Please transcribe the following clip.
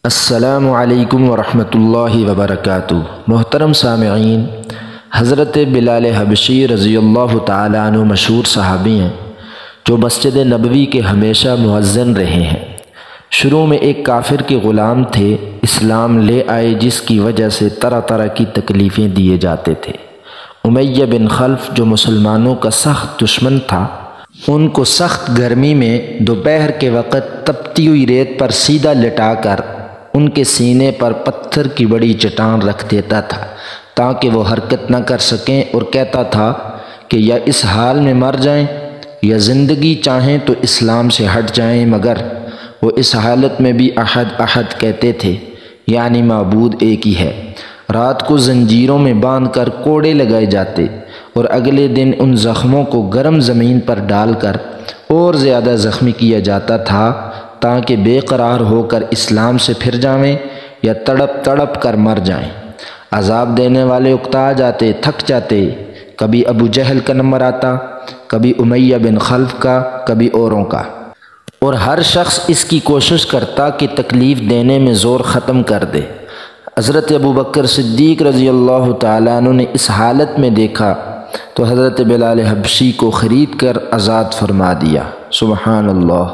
السلام علیکم ورحمۃ اللہ وبرکاتہ۔ محترم سامعین، حضرت بلال حبشی رضی اللہ تعالیٰ عنہ مشہور صحابی ہیں جو مسجد نبوی کے ہمیشہ مؤذن رہے ہیں۔ شروع میں ایک کافر کے غلام تھے، اسلام لے آئے جس کی وجہ سے طرح طرح کی تکلیفیں دیے جاتے تھے۔ امیہ بن خلف جو مسلمانوں کا سخت دشمن تھا، ان کو سخت گرمی میں دوپہر کے وقت تپتی ہوئی ریت پر سیدھا لٹا کر ان کے سینے پر پتھر کی بڑی چٹان رکھ دیتا تھا تاکہ وہ حرکت نہ کر سکیں، اور کہتا تھا کہ یا اس حال میں مر جائیں یا زندگی چاہیں تو اسلام سے ہٹ جائیں، مگر وہ اس حالت میں بھی احد احد کہتے تھے، یعنی معبود ایک ہی ہے۔ رات کو زنجیروں میں باندھ کر کوڑے لگائے جاتے اور اگلے دن ان زخموں کو گرم زمین پر ڈال کر اور زیادہ زخمی کیا جاتا تھا تاکہ بے قرار ہو کر اسلام سے پھر جائیں یا تڑپ تڑپ کر مر جائیں۔ عذاب دینے والے اکتا جاتے، تھک جاتے، کبھی ابو جہل کا نمبر آتا، کبھی امیہ بن خلف کا، کبھی اوروں کا، اور ہر شخص اس کی کوشش کرتا کہ تکلیف دینے میں زور ختم کر دے۔ حضرت ابو بکر صدیق رضی اللہ تعالیٰ عنہ نے اس حالت میں دیکھا تو حضرت بلال حبشی کو خرید کر آزاد فرما دیا۔ سبحان اللہ۔